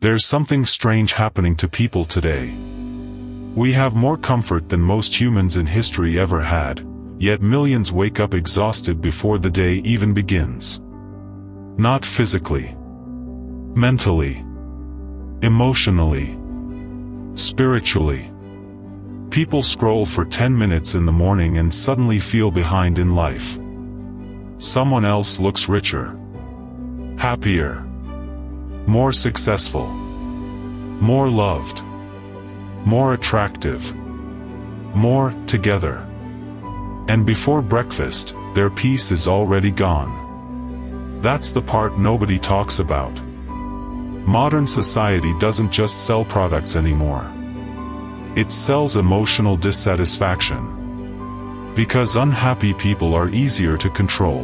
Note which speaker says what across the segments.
Speaker 1: There's something strange happening to people today. We have more comfort than most humans in history ever had, yet millions wake up exhausted before the day even begins. Not physically, mentally, emotionally, spiritually. People scroll for 10 minutes in the morning and suddenly feel behind in life. Someone else looks richer, happier, more successful, more loved, more attractive, more together. And before breakfast, their peace is already gone. That's the part nobody talks about. Modern society doesn't just sell products anymore. It sells emotional dissatisfaction. Because unhappy people are easier to control.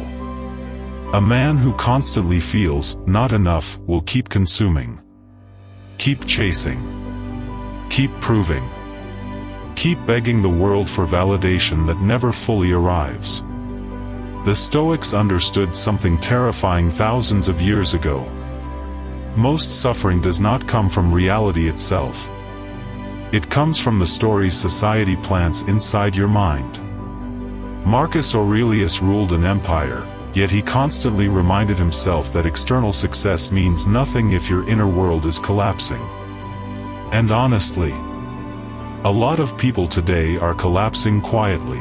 Speaker 1: A man who constantly feels not enough will keep consuming. Keep chasing. Keep proving. Keep begging the world for validation that never fully arrives. The Stoics understood something terrifying thousands of years ago. Most suffering does not come from reality itself. It comes from the stories society plants inside your mind. Marcus Aurelius ruled an empire, yet he constantly reminded himself that external success means nothing if your inner world is collapsing. And honestly, a lot of people today are collapsing quietly.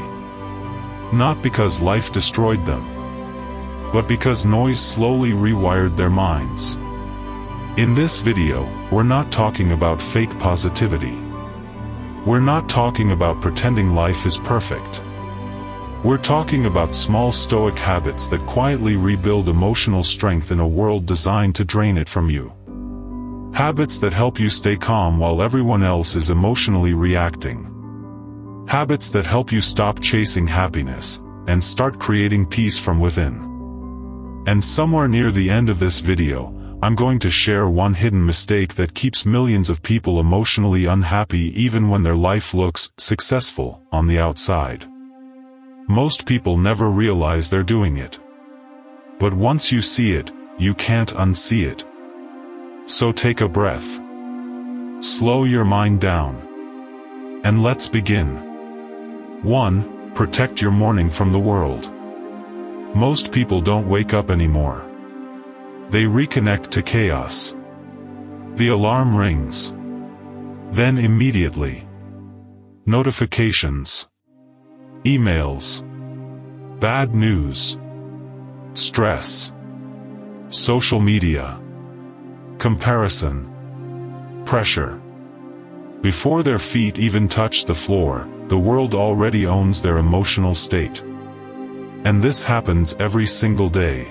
Speaker 1: Not because life destroyed them, but because noise slowly rewired their minds. In this video, we're not talking about fake positivity. We're not talking about pretending life is perfect. We're talking about small Stoic habits that quietly rebuild emotional strength in a world designed to drain it from you. Habits that help you stay calm while everyone else is emotionally reacting. Habits that help you stop chasing happiness and start creating peace from within. And somewhere near the end of this video, I'm going to share one hidden mistake that keeps millions of people emotionally unhappy even when their life looks successful on the outside. Most people never realize they're doing it. But once you see it, you can't unsee it. So take a breath. Slow your mind down. And let's begin. 1. Protect your morning from the world. Most people don't wake up anymore. They reconnect to chaos. The alarm rings. Then immediately. Notifications. Emails. Bad news. Stress. Social media. Comparison. Pressure. Before their feet even touch the floor, the world already owns their emotional state. And this happens every single day.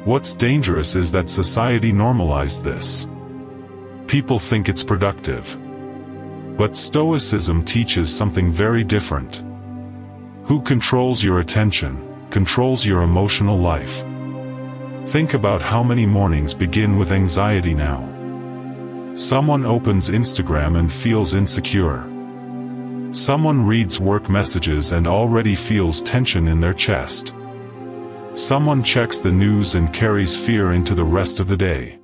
Speaker 1: What's dangerous is that society normalized this. People think it's productive. But Stoicism teaches something very different. Who controls your attention, controls your emotional life. Think about how many mornings begin with anxiety now. Someone opens Instagram and feels insecure. Someone reads work messages and already feels tension in their chest. Someone checks the news and carries fear into the rest of the day.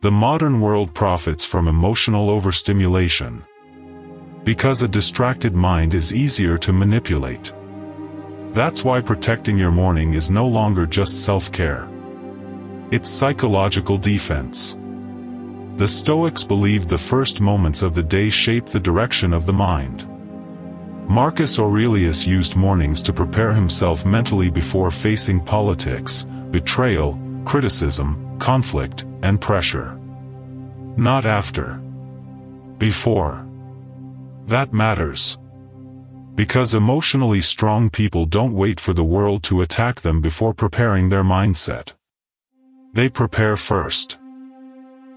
Speaker 1: The modern world profits from emotional overstimulation. Because a distracted mind is easier to manipulate. That's why protecting your morning is no longer just self-care. It's psychological defense. The Stoics believed the first moments of the day shape the direction of the mind. Marcus Aurelius used mornings to prepare himself mentally before facing politics, betrayal, criticism, conflict, and pressure. Not after. Before. That matters. Because emotionally strong people don't wait for the world to attack them before preparing their mindset. They prepare first.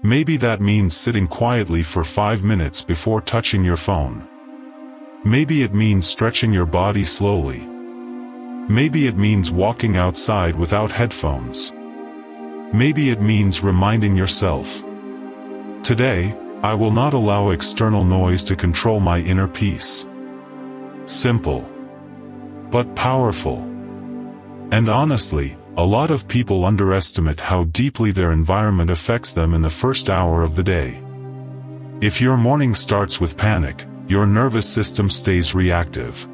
Speaker 1: Maybe that means sitting quietly for 5 minutes before touching your phone. Maybe it means stretching your body slowly. Maybe it means walking outside without headphones. Maybe it means reminding yourself, today, I will not allow external noise to control my inner peace. Simple. But powerful. And honestly, A lot of people underestimate how deeply their environment affects them in the first hour of the day. If your morning starts with panic, your nervous system stays reactive.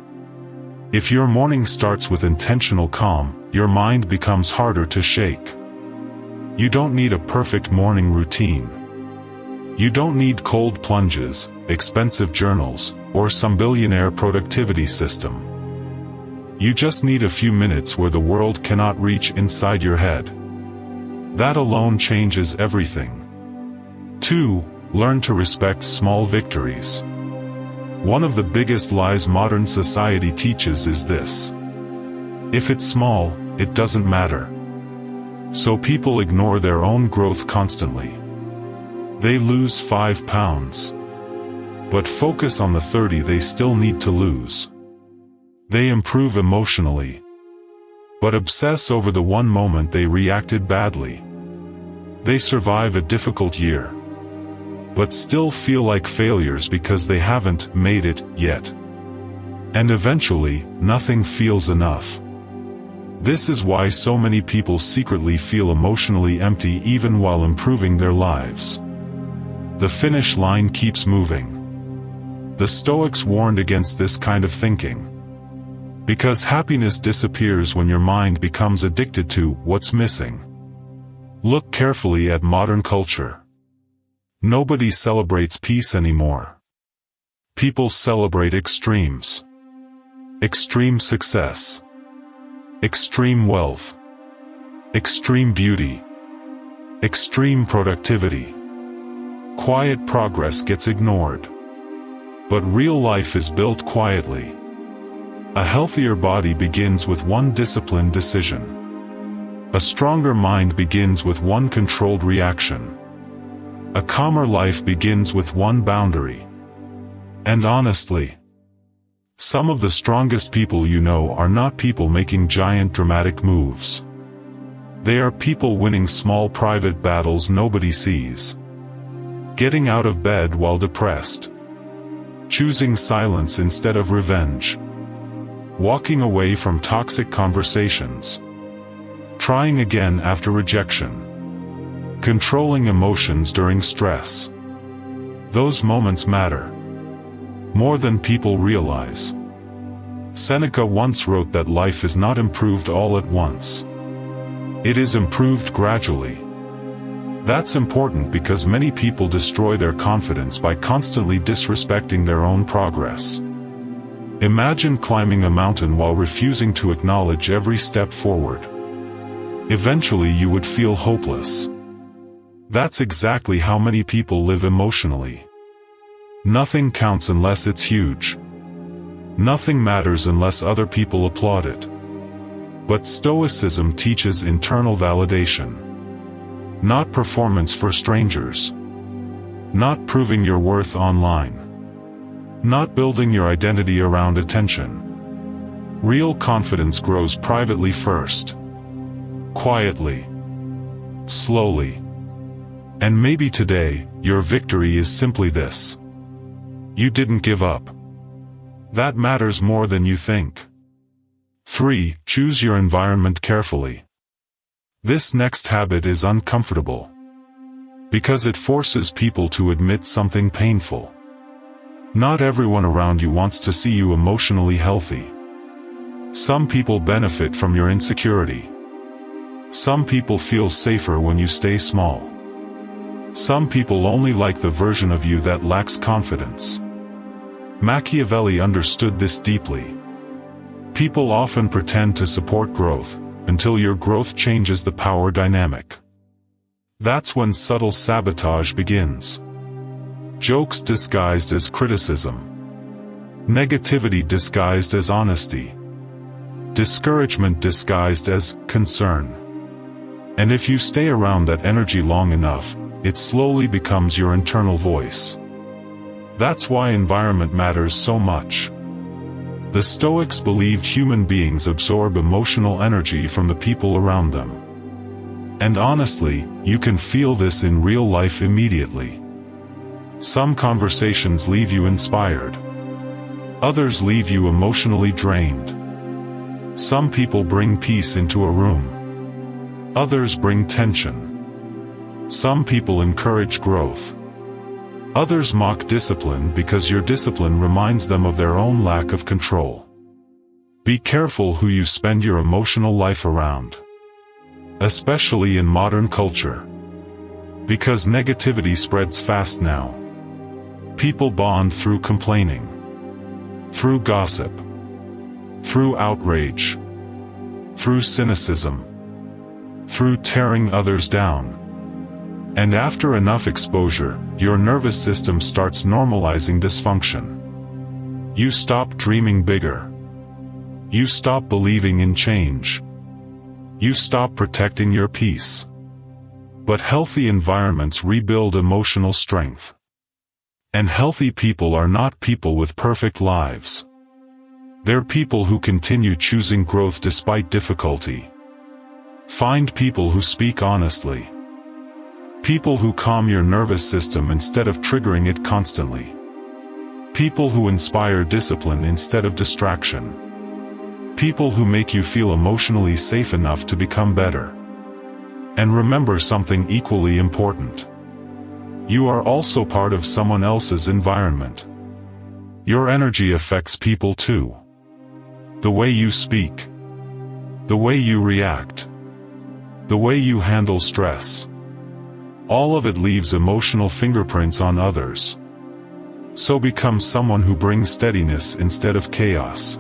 Speaker 1: If your morning starts with intentional calm, your mind becomes harder to shake. You don't need a perfect morning routine. You don't need cold plunges, expensive journals, or some billionaire productivity system. You just need a few minutes where the world cannot reach inside your head. That alone changes everything. 2. Learn to respect small victories. One of the biggest lies modern society teaches is this: if it's small, it doesn't matter. So people ignore their own growth constantly. They lose 5 pounds. But focus on the 30 they still need to lose. They improve emotionally, but obsess over the one moment they reacted badly. They survive a difficult year, but still feel like failures because they haven't made it yet. And eventually, nothing feels enough. This is why so many people secretly feel emotionally empty even while improving their lives. The finish line keeps moving. The Stoics warned against this kind of thinking. Because happiness disappears when your mind becomes addicted to what's missing. Look carefully at modern culture. Nobody celebrates peace anymore. People celebrate extremes. Extreme success. Extreme wealth. Extreme beauty. Extreme productivity. Quiet progress gets ignored. But real life is built quietly. A healthier body begins with one disciplined decision. A stronger mind begins with one controlled reaction. A calmer life begins with one boundary. And honestly, some of the strongest people you know are not people making giant dramatic moves. They are people winning small private battles nobody sees. Getting out of bed while depressed. Choosing silence instead of revenge. Walking away from toxic conversations. Trying again after rejection. Controlling emotions during stress. Those moments matter. More than people realize. Seneca once wrote that life is not improved all at once. It is improved gradually. That's important because many people destroy their confidence by constantly disrespecting their own progress. Imagine climbing a mountain while refusing to acknowledge every step forward. Eventually you would feel hopeless. That's exactly how many people live emotionally. Nothing counts unless it's huge. Nothing matters unless other people applaud it. But Stoicism teaches internal validation. Not performance for strangers. Not proving your worth online. Not building your identity around attention. Real confidence grows privately first. Quietly. Slowly. And maybe today, your victory is simply this. You didn't give up. That matters more than you think. 3. Choose your environment carefully. This next habit is uncomfortable. Because it forces people to admit something painful. Not everyone around you wants to see you emotionally healthy. Some people benefit from your insecurity. Some people feel safer when you stay small. Some people only like the version of you that lacks confidence. Machiavelli understood this deeply. People often pretend to support growth, until your growth changes the power dynamic. That's when subtle sabotage begins. Jokes disguised as criticism. Negativity disguised as honesty. Discouragement disguised as concern. And if you stay around that energy long enough, it slowly becomes your internal voice. That's why environment matters so much. The Stoics believed human beings absorb emotional energy from the people around them. And honestly, you can feel this in real life immediately. Some conversations leave you inspired. Others leave you emotionally drained. Some people bring peace into a room. Others bring tension. Some people encourage growth. Others mock discipline because your discipline reminds them of their own lack of control. Be careful who you spend your emotional life around, especially in modern culture, because negativity spreads fast now. People bond through complaining, through gossip, through outrage, through cynicism, through tearing others down. And after enough exposure, your nervous system starts normalizing dysfunction. You stop dreaming bigger. You stop believing in change. You stop protecting your peace. But healthy environments rebuild emotional strength. And healthy people are not people with perfect lives. They're people who continue choosing growth despite difficulty. Find people who speak honestly. People who calm your nervous system instead of triggering it constantly. People who inspire discipline instead of distraction. People who make you feel emotionally safe enough to become better. And remember something equally important. You are also part of someone else's environment. Your energy affects people too. The way you speak. The way you react. The way you handle stress. All of it leaves emotional fingerprints on others. So become someone who brings steadiness instead of chaos.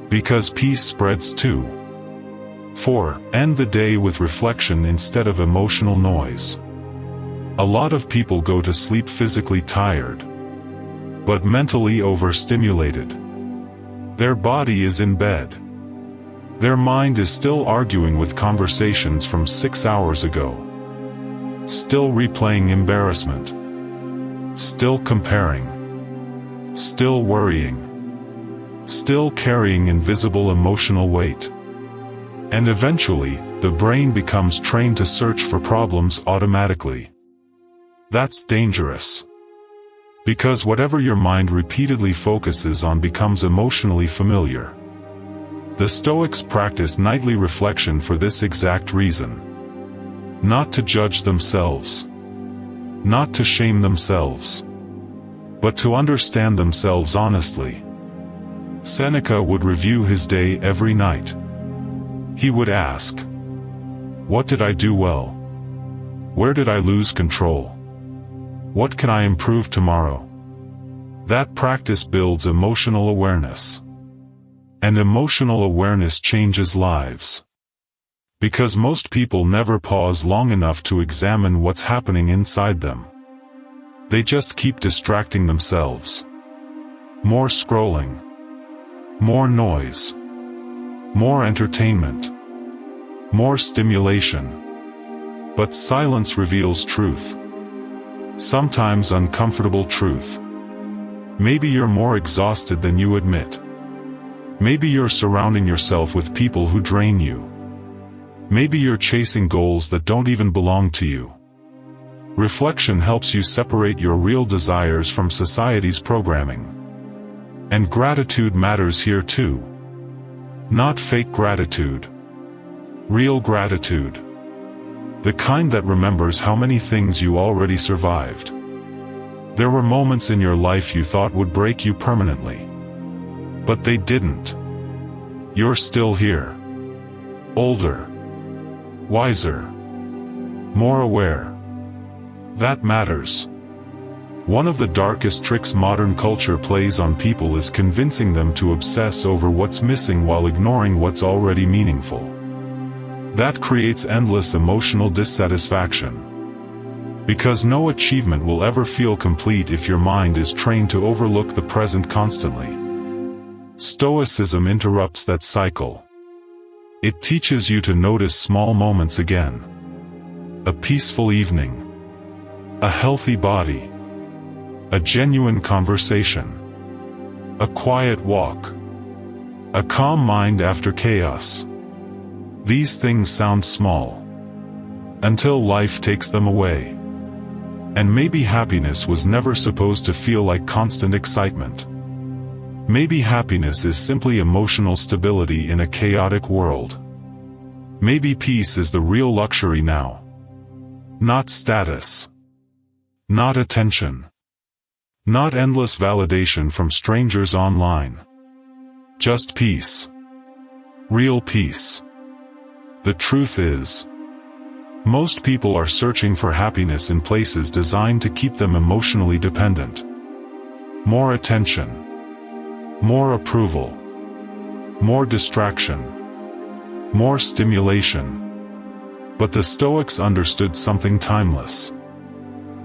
Speaker 1: Because peace spreads too. 4. End the day with reflection instead of emotional noise. A lot of people go to sleep physically tired, but mentally overstimulated. Their body is in bed. Their mind is still arguing with conversations from 6 hours ago. Still replaying embarrassment. Still comparing. Still worrying. Still carrying invisible emotional weight. And eventually, the brain becomes trained to search for problems automatically. That's dangerous. Because whatever your mind repeatedly focuses on becomes emotionally familiar. The Stoics practice nightly reflection for this exact reason. Not to judge themselves. Not to shame themselves. But to understand themselves honestly. Seneca would review his day every night. He would ask, "What did I do well? Where did I lose control? What can I improve tomorrow?" That practice builds emotional awareness. And emotional awareness changes lives. Because most people never pause long enough to examine what's happening inside them. They just keep distracting themselves. More scrolling. More noise. More entertainment. More stimulation. But silence reveals truth. Sometimes uncomfortable truth. Maybe you're more exhausted than you admit. Maybe you're surrounding yourself with people who drain you. Maybe you're chasing goals that don't even belong to you. Reflection helps you separate your real desires from society's programming. And gratitude matters here too. Not fake gratitude. Real gratitude. The kind that remembers how many things you already survived. There were moments in your life you thought would break you permanently. But they didn't. You're still here. Older. Wiser. More aware. That matters. One of the darkest tricks modern culture plays on people is convincing them to obsess over what's missing while ignoring what's already meaningful. That creates endless emotional dissatisfaction. Because no achievement will ever feel complete if your mind is trained to overlook the present constantly. Stoicism interrupts that cycle. It teaches you to notice small moments again. A peaceful evening. A healthy body. A genuine conversation. A quiet walk. A calm mind after chaos. These things sound small. Until life takes them away. And maybe happiness was never supposed to feel like constant excitement. Maybe happiness is simply emotional stability in a chaotic world. Maybe peace is the real luxury now. Not status. Not attention. Not endless validation from strangers online. Just peace. Real peace. The truth is, most people are searching for happiness in places designed to keep them emotionally dependent. More attention. More approval. More distraction. More stimulation. But the Stoics understood something timeless.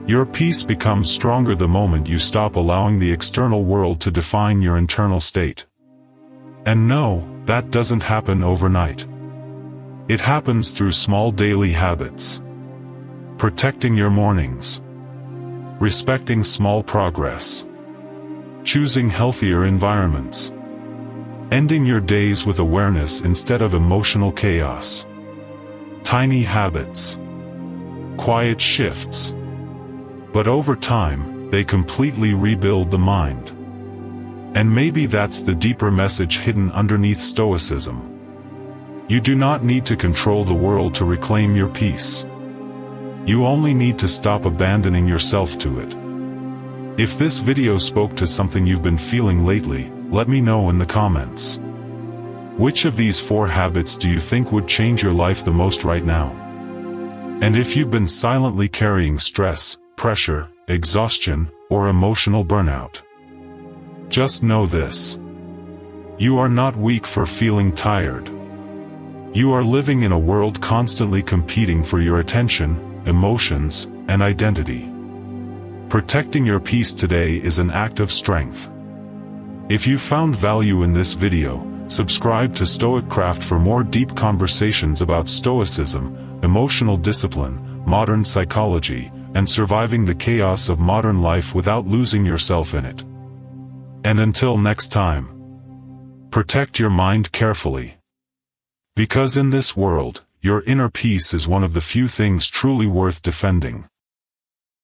Speaker 1: Your peace becomes stronger the moment you stop allowing the external world to define your internal state. And no, that doesn't happen overnight. It happens through small daily habits. Protecting your mornings. Respecting small progress. Choosing healthier environments. Ending your days with awareness instead of emotional chaos. Tiny habits. Quiet shifts. But over time, they completely rebuild the mind. And maybe that's the deeper message hidden underneath Stoicism. You do not need to control the world to reclaim your peace. You only need to stop abandoning yourself to it. If this video spoke to something you've been feeling lately, let me know in the comments. Which of these 4 habits do you think would change your life the most right now? And if you've been silently carrying stress, pressure, exhaustion, or emotional burnout, just know this. You are not weak for feeling tired. You are living in a world constantly competing for your attention, emotions, and identity. Protecting your peace today is an act of strength. If you found value in this video, subscribe to StoicCraft for more deep conversations about Stoicism, emotional discipline, modern psychology, and surviving the chaos of modern life without losing yourself in it. And until next time, protect your mind carefully. Because in this world, your inner peace is one of the few things truly worth defending.